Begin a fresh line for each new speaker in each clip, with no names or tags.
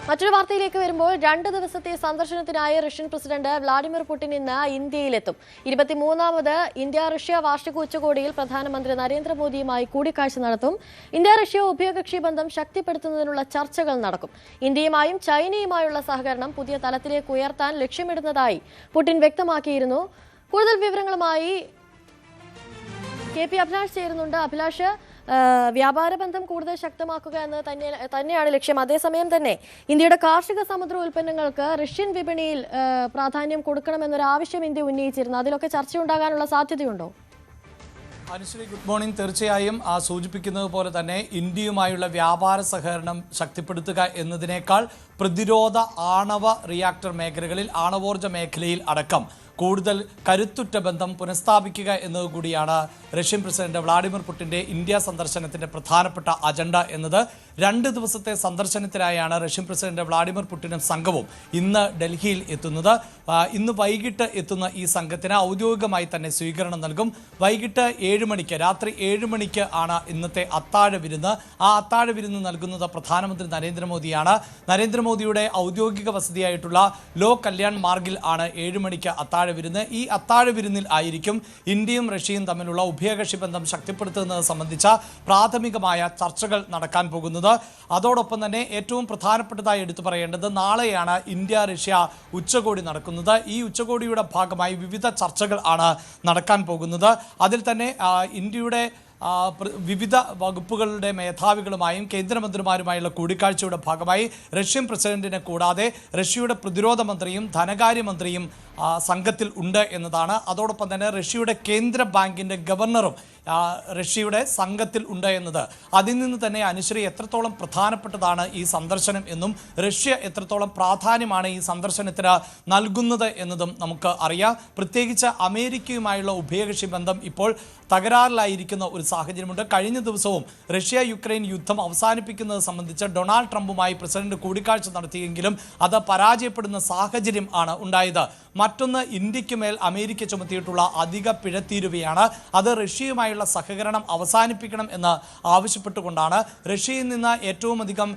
മറ്റൊരു വാർത്തയിലേക്ക് വരുമ്പോൾ 2 ദിവസത്തെ സന്ദർശനത്തിനായി റഷ്യൻ പ്രസിഡന്റ് വ്ളാഡിമിർ പുടിൻ ഇന്ന് ഇന്ത്യയിലെത്തും. 23ാമത് ഇന്ത്യ-റഷ്യ വാർഷിക ഉച്ചകോടിയിൽ പ്രധാനമന്ത്രി നരേന്ദ്രമോദിയുമായി കൂടിക്കാഴ്ച നടത്തും. ഇന്ത്യ-റഷ്യ ഉഭയകക്ഷി ബന്ധം ശക്തിപ്പെടുത്തുന്നതിനുള്ള ചർച്ചകൾ നടക്കും. ഇന്ത്യയുമായും ചൈനയുമായുള്ള സഹകരണം പുതിയ തലത്തിലേക്ക് ഉയർത്താൻ ലക്ഷ്യമിടുന്നതായി പുടിൻ വ്യക്തമാക്കിയിരുന്നു. കൂടുതൽ വിവരങ്ങളുമായി KP അഭിലാഷ് ചേരുന്നുണ്ട്. അഭിലാഷ്, വ്യാപാര ബന്ധം കൂടുതൽ ശക്തമാക്കുക എന്ന് തന്നെയാണ് ലക്ഷ്യം. അതേസമയം തന്നെ ഇന്ത്യയുടെ കാർഷിക സമുദ്ര ഉൽപ്പന്നങ്ങൾക്ക് റഷ്യൻ വിപണിയിൽ പ്രാധാന്യം കൊടുക്കണമെന്നൊരു ആവശ്യം ഇന്ത്യ ഉന്നയിച്ചിരുന്നു. അതിലൊക്കെ ചർച്ചയുണ്ടാകാനുള്ള സാധ്യതയുണ്ടോ?
Anushree, good morning. തീർച്ചയായും സൂചിപ്പിക്കുന്നത് പോലെ തന്നെ ഇന്ത്യയുമായുള്ള വ്യാപാര സഹകരണം ശക്തിപ്പെടുത്തുക എന്നതിനേക്കാൾ പ്രതിരോധ ആണവ റിയാക്ടർ മേഖലകളിൽ ആണവോർജ്ജ മേഖലയിൽ അടക്കം കൂടുതൽ കരുത്തുറ്റ ബന്ധം പുനഃസ്ഥാപിക്കുക എന്നതുകൂടിയാണ് റഷ്യൻ പ്രസിഡന്റ് വ്ളാഡിമിർ പുടിൻ്റെ ഇന്ത്യ സന്ദർശനത്തിൻ്റെ പ്രധാനപ്പെട്ട അജണ്ട എന്നത്. 2 ദിവസത്തെ സന്ദർശനത്തിനായാണ് റഷ്യൻ പ്രസിഡന്റ് വ്ളാഡിമിർ പുടിനും സംഘവും ഇന്ന് ഡൽഹിയിൽ എത്തുന്നത്. ഇന്ന് വൈകിട്ട് എത്തുന്ന ഈ സംഘത്തിന് ഔദ്യോഗികമായി തന്നെ സ്വീകരണം നൽകും. വൈകിട്ട് 7 മണിക്ക്, രാത്രി 7 മണിക്ക് ആണ് ഇന്നത്തെ അത്താഴ വിരുന്ന്. ആ അത്താഴ വിരുന്ന് നൽകുന്നത് പ്രധാനമന്ത്രി നരേന്ദ്രമോദിയാണ്. നരേന്ദ്രമോദിയുടെ ഔദ്യോഗിക വസതിയായിട്ടുള്ള ലോ കല്യാൺ മാർഗിൽ ആണ് 7 മണിക്ക് അത്താഴ വിരുന്ന്. ഈ അത്താഴ വിരുന്നിൽ ആയിരിക്കും ഇന്ത്യയും റഷ്യയും തമ്മിലുള്ള ഉഭയകക്ഷി ബന്ധം ശക്തിപ്പെടുത്തുന്നത് സംബന്ധിച്ച പ്രാഥമികമായ ചർച്ചകൾ നടക്കാൻ പോകുന്നത്. അതോടൊപ്പം തന്നെ ഏറ്റവും പ്രധാനപ്പെട്ടതായി എടുത്തു പറയേണ്ടത്, നാളെയാണ് ഇന്ത്യ-റഷ്യ ഉച്ചകോടി നടക്കുന്നത്. ഈ ഉച്ചകോടിയുടെ ഭാഗമായി വിവിധ ചർച്ചകൾ ആണ് നടക്കാൻ പോകുന്നത്. അതിൽ തന്നെ ഇന്ത്യയുടെ വിവിധ വകുപ്പുകളുടെ മേധാവികളുമായും കേന്ദ്രമന്ത്രിമാരുമായുള്ള കൂടിക്കാഴ്ചയുടെ ഭാഗമായി റഷ്യൻ പ്രസിഡന്റിനെ കൂടാതെ റഷ്യയുടെ പ്രതിരോധ മന്ത്രിയും ധനകാര്യമന്ത്രിയും സംഘത്തിൽ ഉണ്ട് എന്നതാണ്. അതോടൊപ്പം തന്നെ റഷ്യയുടെ കേന്ദ്ര ബാങ്കിൻ്റെ ഗവർണറും റഷ്യയുടെ സംഘത്തിൽ ഉണ്ട് എന്നത്. അതിൽ നിന്ന് തന്നെ അനുശ്രീ, എത്രത്തോളം പ്രധാനപ്പെട്ടതാണ് ഈ സന്ദർശനം എന്നും റഷ്യ എത്രത്തോളം പ്രാധാന്യമാണ് ഈ സന്ദർശനത്തിന് നൽകുന്നത് എന്നതും നമുക്ക് അറിയാം. പ്രത്യേകിച്ച് അമേരിക്കയുമായുള്ള ഉഭയകക്ഷി ബന്ധം ഇപ്പോൾ തകരാറിലായിരിക്കുന്ന ഒരു സാഹചര്യമുണ്ട്. കഴിഞ്ഞ ദിവസവും റഷ്യ-യുക്രൈൻ യുദ്ധം അവസാനിപ്പിക്കുന്നത് സംബന്ധിച്ച് ഡൊണാൾഡ് ട്രംപുമായി പ്രസിഡന്റ് കൂടിക്കാഴ്ച നടത്തിയെങ്കിലും അത് പരാജയപ്പെടുന്ന സാഹചര്യം ആണ് ഉണ്ടായത്. മറ്റൊന്ന്, ഇന്ത്യക്ക് മേൽ അമേരിക്ക ചുമത്തിയിട്ടുള്ള അധിക പിഴത്തീരുവയാണ്. അത് റഷ്യയുമായുള്ള സഹകരണം അവസാനിപ്പിക്കണം എന്ന് ആവശ്യപ്പെട്ടുകൊണ്ടാണ്. റഷ്യയിൽ നിന്ന് ഏറ്റവും അധികം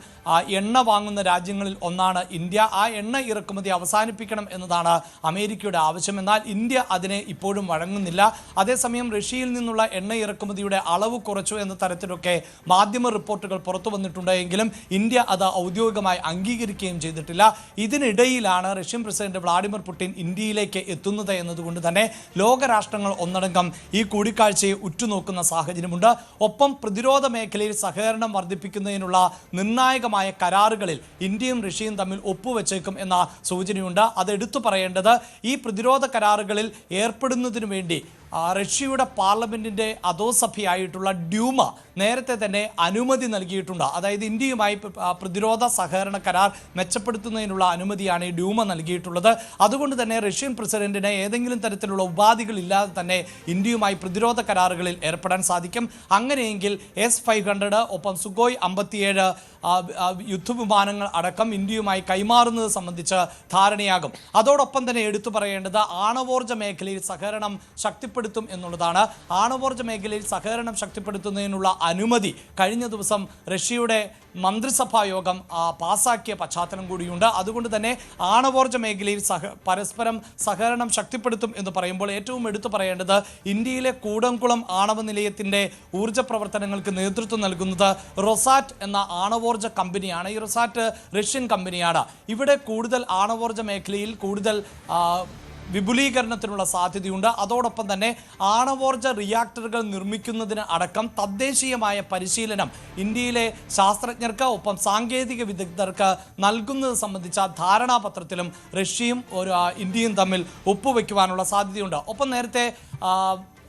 എണ്ണ വാങ്ങുന്ന രാജ്യങ്ങളിൽ ഒന്നാണ് ഇന്ത്യ. ആ എണ്ണ ഇറക്കുമതി അവസാനിപ്പിക്കണം എന്നതാണ് അമേരിക്കയുടെ ആവശ്യം. എന്നാൽ ഇന്ത്യ അതിനെ ഇപ്പോഴും വഴങ്ങുന്നില്ല. അതേസമയം റഷ്യയിൽ നിന്നുള്ള എണ്ണ ഇറക്കുമതിയുടെ അളവ് കുറച്ചു എന്ന തരത്തിലൊക്കെ മാധ്യമ റിപ്പോർട്ടുകൾ പുറത്തു വന്നിട്ടുണ്ടെങ്കിലും ഇന്ത്യ അത് ഔദ്യോഗികമായി അംഗീകരിക്കുകയും ചെയ്തിട്ടില്ല. ഇതിനിടയിലാണ് റഷ്യൻ പ്രസിഡന്റ് വ്ളാഡിമിർ പുടിൻ ഇന്ത്യയിലേക്ക് എത്തുന്നത് എന്നതുകൊണ്ട് തന്നെ ലോകരാഷ്ട്രങ്ങൾ ഒന്നടങ്കം ഈ കൂടിക്കാഴ്ചയെ ഉറ്റുനോക്കുന്ന സാഹചര്യമുണ്ട്. ഒപ്പം പ്രതിരോധ മേഖലയിൽ സഹകരണം വർദ്ധിപ്പിക്കുന്നതിനുള്ള നിർണായകമായ കരാറുകളിൽ ഇന്ത്യയും റഷ്യയും തമ്മിൽ ഒപ്പുവെച്ചേക്കും എന്ന സൂചനയുണ്ട്. അത് എടുത്തു പറയേണ്ടത്, ഈ പ്രതിരോധ കരാറുകളിൽ ഏർപ്പെടുന്നതിനു വേണ്ടി റഷ്യയുടെ പാർലമെന്റിന്റെ അധോസഭയായിട്ടുള്ള ഡ്യൂമ നേരത്തെ തന്നെ അനുമതി നൽകിയിട്ടുണ്ട്. അതായത് ഇന്ത്യയുമായി പ്രതിരോധ സഹകരണ കരാർ മെച്ചപ്പെടുത്തുന്നതിനുള്ള അനുമതിയാണ് ഈ ഡ്യൂമ നൽകിയിട്ടുള്ളത്. അതുകൊണ്ട് തന്നെ റഷ്യൻ പ്രസിഡന്റിന് ഏതെങ്കിലും തരത്തിലുള്ള ഉപാധികളില്ലാതെ തന്നെ ഇന്ത്യയുമായി പ്രതിരോധ കരാറുകളിൽ ഏർപ്പെടാൻ സാധിക്കും. അങ്ങനെയെങ്കിൽ S-500 ഒപ്പം സുഖോയ് 57 യുദ്ധവിമാനങ്ങൾ അടക്കം ഇന്ത്യയുമായി കൈമാറുന്നത് സംബന്ധിച്ച് ധാരണയാകും. അതോടൊപ്പം തന്നെ എടുത്തു പറയേണ്ടത്, ആണവോർജ്ജ മേഖലയിൽ സഹകരണം ശക്തിപ്പെടുത്തും എന്നുള്ളതാണ്. ആണവോർജ്ജ മേഖലയിൽ സഹകരണം ശക്തിപ്പെടുത്തുന്നതിനുള്ള അനുമതി കഴിഞ്ഞ ദിവസം റഷ്യയുടെ മന്ത്രിസഭാ യോഗം പാസാക്കിയ പശ്ചാത്തലം കൂടിയുണ്ട്. അതുകൊണ്ട് തന്നെ ആണവോർജ്ജ മേഖലയിൽ പരസ്പരം സഹകരണം ശക്തിപ്പെടുത്തും എന്ന് പറയുമ്പോൾ ഏറ്റവും എടുത്തു പറയേണ്ടത്, ഇന്ത്യയിലെ കൂടംകുളം ആണവ നിലയത്തിൻ്റെ ഊർജ്ജ പ്രവർത്തനങ്ങൾക്ക് നേതൃത്വം നൽകുന്നത് റൊസാറ്റ് എന്ന ആണവോർജ്ജ കമ്പനിയാണ്. ഈ റൊസാറ്റ് റഷ്യൻ കമ്പനിയാണ്. ഇവിടെ കൂടുതൽ ആണവോർജ്ജ മേഖലയിൽ കൂടുതൽ വിപുലീകരണത്തിനുള്ള സാധ്യതയുണ്ട്. അതോടൊപ്പം തന്നെ ആണവോർജ്ജ റിയാക്ടറുകൾ നിർമ്മിക്കുന്നതിന് അടക്കം തദ്ദേശീയമായ പരിശീലനം ഇന്ത്യയിലെ ശാസ്ത്രജ്ഞർക്ക് ഒപ്പം സാങ്കേതിക വിദഗ്ധർക്ക് നൽകുന്നത് സംബന്ധിച്ച ധാരണാപത്രത്തിലും റഷ്യയും ഇന്ത്യയും തമ്മിൽ ഒപ്പുവെക്കുവാനുള്ള സാധ്യതയുണ്ട്. ഒപ്പം നേരത്തെ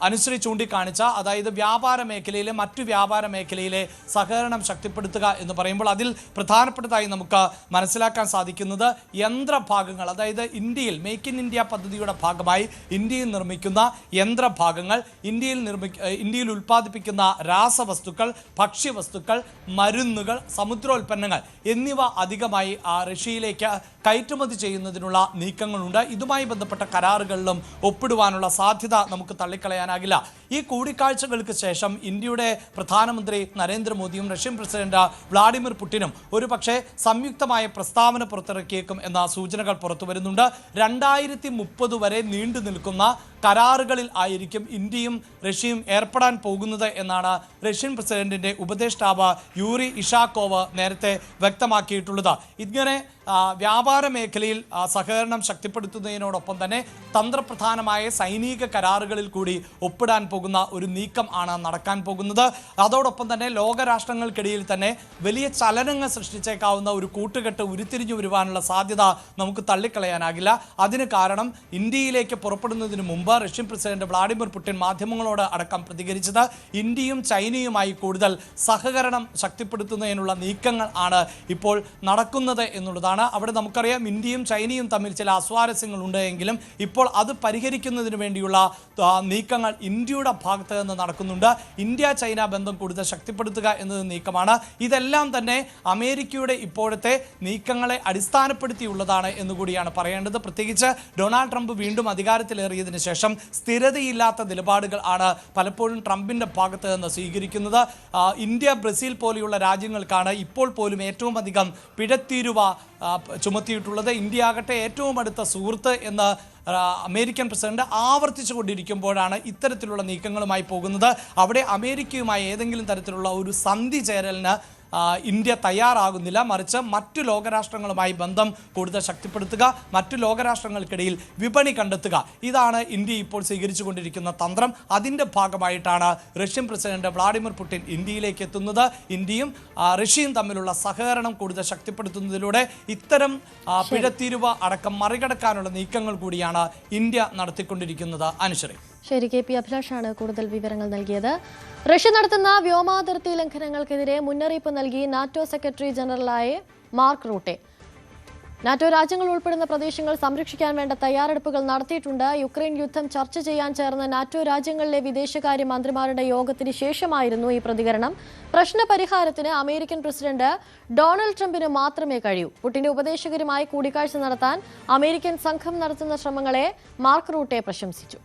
അനുശ്രീ ചൂണ്ടിക്കാണിച്ച, അതായത് വ്യാപാര മേഖലയിലെ മറ്റു വ്യാപാര മേഖലയിലെ സഹകരണം ശക്തിപ്പെടുത്തുക എന്ന് പറയുമ്പോൾ അതിൽ പ്രധാനപ്പെട്ടതായി നമുക്ക് മനസ്സിലാക്കാൻ സാധിക്കുന്നത് യന്ത്രഭാഗങ്ങൾ, അതായത് ഇന്ത്യയിൽ മേക്ക് ഇൻ ഇന്ത്യ പദ്ധതിയുടെ ഭാഗമായി ഇന്ത്യയിൽ നിർമ്മിക്കുന്ന യന്ത്രഭാഗങ്ങൾ, ഇന്ത്യയിൽ ഉൽപ്പാദിപ്പിക്കുന്ന രാസവസ്തുക്കൾ, ഭക്ഷ്യവസ്തുക്കൾ, മരുന്നുകൾ, സമുദ്രോൽപ്പന്നങ്ങൾ എന്നിവ അധികമായി റഷ്യയിലേക്ക് കയറ്റുമതി ചെയ്യുന്നതിനുള്ള നീക്കങ്ങളുണ്ട്. ഇതുമായി ബന്ധപ്പെട്ട കരാറുകളിലും ഒപ്പിടുവാനുള്ള സാധ്യത നമുക്ക് തള്ളിക്കളയാൻ തള്ളിക്കളയാനാകില്ല. ഈ കൂടിക്കാഴ്ചകൾക്ക് ശേഷം ഇന്ത്യയുടെ പ്രധാനമന്ത്രി നരേന്ദ്രമോദിയും റഷ്യൻ പ്രസിഡന്റ് വ്ളാഡിമിർ പുടിനും ഒരുപക്ഷെ സംയുക്തമായ പ്രസ്താവന പുറത്തിറക്കിയേക്കും എന്ന സൂചനകൾ പുറത്തു വരുന്നുണ്ട്. 2030 വരെ നീണ്ടു നിൽക്കുന്ന കരാറുകളിൽ ആയിരിക്കും ഇന്ത്യയും റഷ്യയും ഏർപ്പെടാൻ പോകുന്നത് എന്നാണ് റഷ്യൻ പ്രസിഡന്റിന്റെ ഉപദേഷ്ടാവ് യൂറി ഇഷാക്കോവ് നേരത്തെ വ്യക്തമാക്കിയിട്ടുള്ളത്. ഇങ്ങനെ വ്യാപാര മേഖലയിൽ സഹകരണം ശക്തിപ്പെടുത്തുന്നതിനോടൊപ്പം തന്നെ തന്ത്രപ്രധാനമായ സൈനിക കരാറുകളിൽ കൂടി ഒപ്പിടാൻ പോകുന്ന ഒരു നീക്കം ആണ് നടക്കാൻ പോകുന്നത്. അതോടൊപ്പം തന്നെ ലോകരാഷ്ട്രങ്ങൾക്കിടയിൽ തന്നെ വലിയ ചലനങ്ങൾ സൃഷ്ടിച്ചേക്കാവുന്ന ഒരു കൂട്ടുകെട്ട് ഉരുത്തിരിഞ്ഞു വരുവാനുള്ള സാധ്യത നമുക്ക് തള്ളിക്കളയാനാകില്ല. അതിന് കാരണം ഇന്ത്യയിലേക്ക് പുറപ്പെടുന്നതിന് മുമ്പ് റഷ്യൻ പ്രസിഡന്റ് വ്ളാഡിമിർ പുടിൻ മാധ്യമങ്ങളോട് അടക്കം പ്രതികരിച്ചത് ഇന്ത്യയും ചൈനയുമായി കൂടുതൽ സഹകരണം ശക്തിപ്പെടുത്തുന്നതിനുള്ള നീക്കങ്ങൾ ആണ് ഇപ്പോൾ നടക്കുന്നത് എന്നുള്ളതാണ്. അവിടെ നമുക്കറിയാം ഇന്ത്യയും ചൈനയും തമ്മിൽ ചില അസ്വാരസ്യങ്ങൾ ഉണ്ട് എങ്കിലും ഇപ്പോൾ അത് പരിഹരിക്കുന്നതിന് വേണ്ടിയുള്ള നീക്കങ്ങൾ ഇന്ത്യയുടെ ഭാഗത്ത് നിന്ന് നടക്കുന്നുണ്ട്. ഇന്ത്യ ചൈന ബന്ധം കൂടുതൽ ശക്തിപ്പെടുത്തുക എന്നത് നീക്കമാണ്. ഇതെല്ലാം തന്നെ അമേരിക്കയുടെ ഇപ്പോഴത്തെ നീക്കങ്ങളെ അടിസ്ഥാനപ്പെടുത്തിയുള്ളതാണ് എന്നുകൂടിയാണ് പറയേണ്ടത്. പ്രത്യേകിച്ച് ഡൊണാൾഡ് ട്രംപ് വീണ്ടും അധികാരത്തിലേറിയതിനു ശേഷം സ്ഥിരതയില്ലാത്ത നിലപാടുകൾ ആണ് പലപ്പോഴും ട്രംപിന്റെ ഭാഗത്ത് നിന്ന് സ്വീകരിക്കുന്നത്. ഇന്ത്യ ബ്രസീൽ പോലെയുള്ള രാജ്യങ്ങൾക്കാണ് ഇപ്പോൾ പോലും ഏറ്റവും അധികം പിഴത്തീരുവ ചുമത്തിയിട്ടുള്ളത്. ഇന്ത്യ ആകട്ടെ ഏറ്റവും അടുത്ത സുഹൃത്ത് എന്ന് അമേരിക്കൻ പ്രസിഡന്റ് ആവർത്തിച്ചു കൊണ്ടിരിക്കുമ്പോഴാണ് ഇത്തരത്തിലുള്ള നീക്കങ്ങളുമായി പോകുന്നത്. അവിടെ അമേരിക്കയുമായി ഏതെങ്കിലും തരത്തിലുള്ള ഒരു സന്ധി ചേരലിന് ഇന്ത്യ തയ്യാറാകുന്നില്ല. മറിച്ച് മറ്റു ലോകരാഷ്ട്രങ്ങളുമായി ബന്ധം കൂടുതൽ ശക്തിപ്പെടുത്തുക, മറ്റു ലോകരാഷ്ട്രങ്ങൾക്കിടയിൽ വിപണി കണ്ടെത്തുക, ഇതാണ് ഇന്ത്യ ഇപ്പോൾ സ്വീകരിച്ചു കൊണ്ടിരിക്കുന്ന തന്ത്രം. അതിൻ്റെ ഭാഗമായിട്ടാണ് റഷ്യൻ പ്രസിഡന്റ് വ്ളാഡിമിർ പുടിൻ ഇന്ത്യയിലേക്ക് എത്തുന്നത്. ഇന്ത്യയും റഷ്യയും തമ്മിലുള്ള സഹകരണം കൂടുതൽ ശക്തിപ്പെടുത്തുന്നതിലൂടെ ഇത്തരം പിഴത്തീരുവ അടക്കം മറികടക്കാനുള്ള നീക്കങ്ങൾ കൂടിയാണ് ഇന്ത്യ നടത്തിക്കൊണ്ടിരിക്കുന്നത്. അനുശ്രീ.
ശരി, കെ പി അഭിലാഷാണ് കൂടുതൽ വിവരങ്ങൾ നൽകിയത്. റഷ്യ നടത്തുന്ന വ്യോമാതിർത്തി ലംഘനങ്ങൾക്കെതിരെ മുന്നറിയിപ്പ് നൽകി നാറ്റോ സെക്രട്ടറി ജനറലായ മാർക്ക് റൂട്ടെ. നാറ്റോ രാജ്യങ്ങൾ ഉൾപ്പെടുന്ന പ്രദേശങ്ങൾ സംരക്ഷിക്കാൻ വേണ്ട തയ്യാറെടുപ്പുകൾ നടത്തിയിട്ടുണ്ട്. യുക്രൈൻ യുദ്ധം ചർച്ച ചെയ്യാൻ ചേർന്ന നാറ്റോ രാജ്യങ്ങളിലെ വിദേശകാര്യ മന്ത്രിമാരുടെ യോഗത്തിന് ശേഷമായിരുന്നു ഈ പ്രതികരണം. പ്രശ്ന പരിഹാരത്തിന് അമേരിക്കൻ പ്രസിഡന്റ് ഡൊണാൾഡ് ട്രംപിന് മാത്രമേ കഴിയൂ. പുടിന്റെ ഉപദേശകരുമായി കൂടിക്കാഴ്ച നടത്താൻ അമേരിക്കൻ സംഘം നടത്തുന്ന ശ്രമങ്ങളെ മാർക്ക് റൂട്ടെ പ്രശംസിച്ചു.